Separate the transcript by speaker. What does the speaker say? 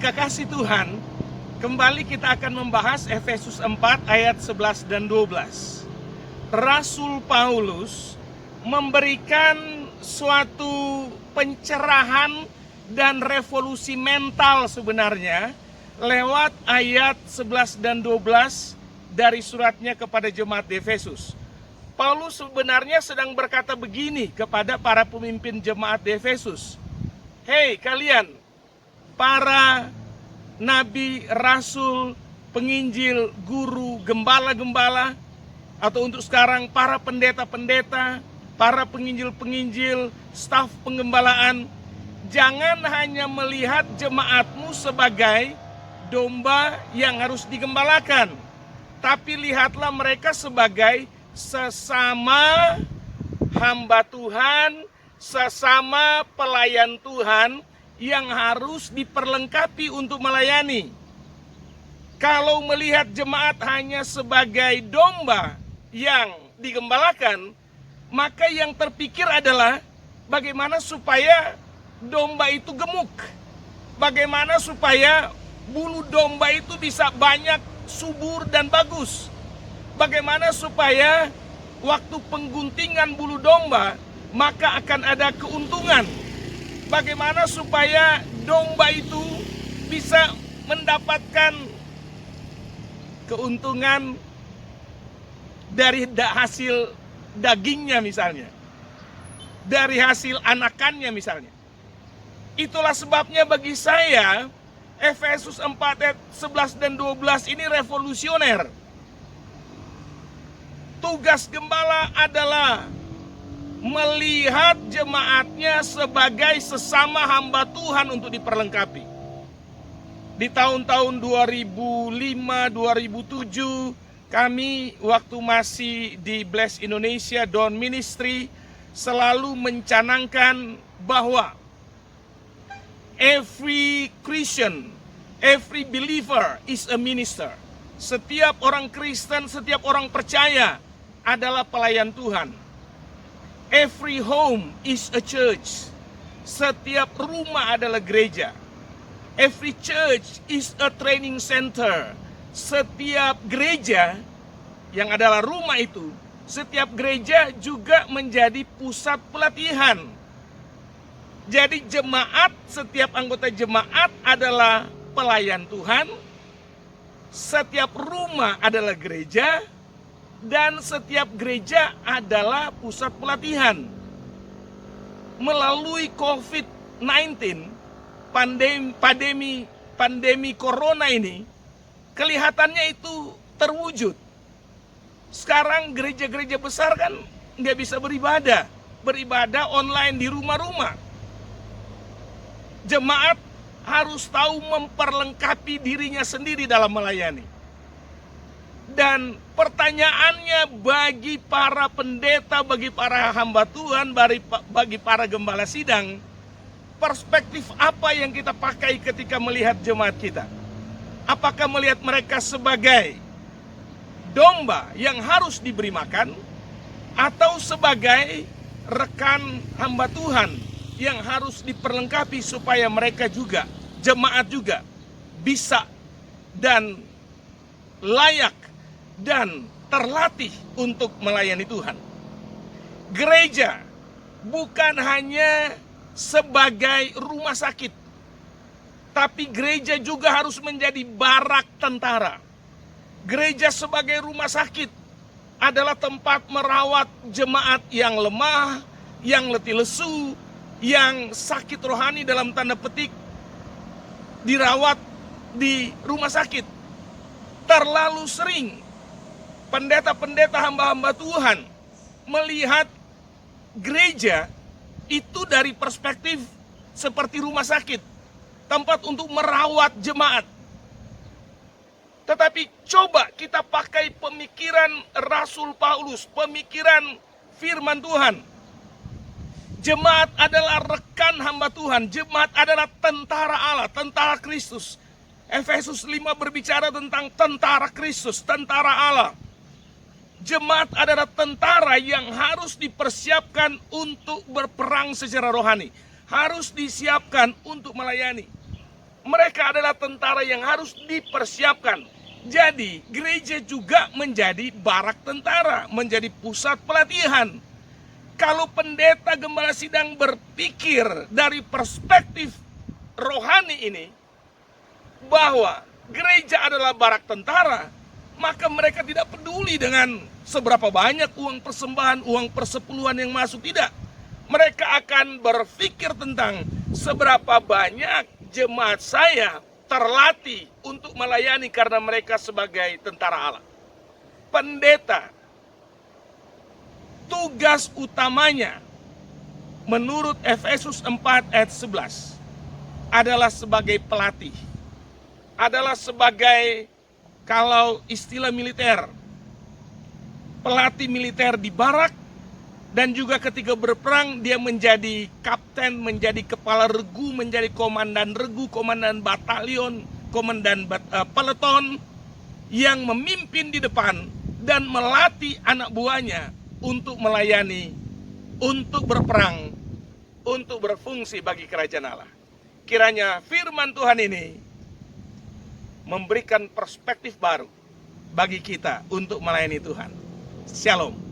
Speaker 1: kekasih Tuhan, kembali kita akan membahas Efesus 4 ayat 11 dan 12. Rasul Paulus memberikan suatu pencerahan dan revolusi mental sebenarnya lewat ayat 11 dan 12 dari suratnya kepada jemaat di Efesus. Paulus sebenarnya sedang berkata begini kepada para pemimpin jemaat di Efesus. Hei kalian, para nabi, rasul, penginjil, guru, gembala-gembala, atau untuk sekarang para pendeta-pendeta, para penginjil-penginjil, staf penggembalaan, jangan hanya melihat jemaatmu sebagai domba yang harus digembalakan, tapi lihatlah mereka sebagai sesama hamba Tuhan, sesama pelayan Tuhan yang harus diperlengkapi untuk melayani. Kalau melihat jemaat hanya sebagai domba yang digembalakan, maka yang terpikir adalah bagaimana supaya domba itu gemuk, bagaimana supaya bulu domba itu bisa banyak, subur dan bagus, bagaimana supaya waktu pengguntingan bulu domba maka akan ada keuntungan, bagaimana supaya domba itu bisa mendapatkan keuntungan dari hasil dagingnya misalnya, dari hasil anakannya misalnya. Itulah sebabnya bagi saya Efesus 4 ayat 11 dan 12 ini revolusioner. Tugas gembala adalah melihat jemaatnya sebagai sesama hamba Tuhan untuk diperlengkapi. Di tahun-tahun 2005-2007, kami waktu masih di Bless Indonesia Dawn Ministry selalu mencanangkan bahwa every Christian, every believer is a minister. Setiap orang Kristen, setiap orang percaya adalah pelayan Tuhan. Every home is a church. Setiap rumah adalah gereja. Every church is a training center. Setiap gereja yang adalah rumah itu, setiap gereja juga menjadi pusat pelatihan. Jadi jemaat, setiap anggota jemaat adalah pelayan Tuhan. Setiap rumah adalah gereja. Dan setiap gereja adalah pusat pelatihan. Melalui COVID-19, pandemi corona ini, kelihatannya itu terwujud. Sekarang gereja-gereja besar kan nggak bisa beribadah online di rumah-rumah. Jemaat harus tahu memperlengkapi dirinya sendiri dalam melayani. Dan pertanyaannya bagi para pendeta, bagi para hamba Tuhan, bagi para gembala sidang, perspektif apa yang kita pakai ketika melihat jemaat kita? Apakah melihat mereka sebagai domba yang harus diberi makan, atau sebagai rekan hamba Tuhan yang harus diperlengkapi supaya mereka juga, jemaat juga, bisa dan layak dan terlatih untuk melayani Tuhan. Gereja bukan hanya sebagai rumah sakit, tapi gereja juga harus menjadi barak tentara. Gereja sebagai rumah sakit adalah tempat merawat jemaat yang lemah, yang letih lesu, yang sakit rohani dalam tanda petik, dirawat di rumah sakit. Terlalu sering pendeta-pendeta hamba-hamba Tuhan melihat gereja itu dari perspektif seperti rumah sakit, tempat untuk merawat jemaat. Tetapi coba kita pakai pemikiran Rasul Paulus, pemikiran firman Tuhan. Jemaat adalah rekan hamba Tuhan, jemaat adalah tentara Allah, tentara Kristus. Efesus 5 berbicara tentang tentara Kristus, tentara Allah. Jemaat adalah tentara yang harus dipersiapkan untuk berperang secara rohani, harus disiapkan untuk melayani. Mereka adalah tentara yang harus dipersiapkan. Jadi gereja juga menjadi barak tentara, menjadi pusat pelatihan. Kalau pendeta gembala sidang berpikir dari perspektif rohani ini, bahwa gereja adalah barak tentara, maka mereka tidak peduli dengan seberapa banyak uang persembahan, uang persepuluhan yang masuk, tidak. Mereka akan berpikir tentang seberapa banyak jemaat saya terlatih untuk melayani karena mereka sebagai tentara Allah. Pendeta, tugas utamanya menurut Efesus 4 ayat 11 adalah sebagai pelatih. Adalah sebagai, kalau istilah militer, pelatih militer di barak, dan juga ketika berperang dia menjadi kapten, menjadi kepala regu, menjadi komandan regu, komandan batalion, komandan peleton yang memimpin di depan dan melatih anak buahnya untuk melayani, untuk berperang, untuk berfungsi bagi kerajaan Allah. Kiranya firman Tuhan ini memberikan perspektif baru bagi kita untuk melayani Tuhan. Shalom.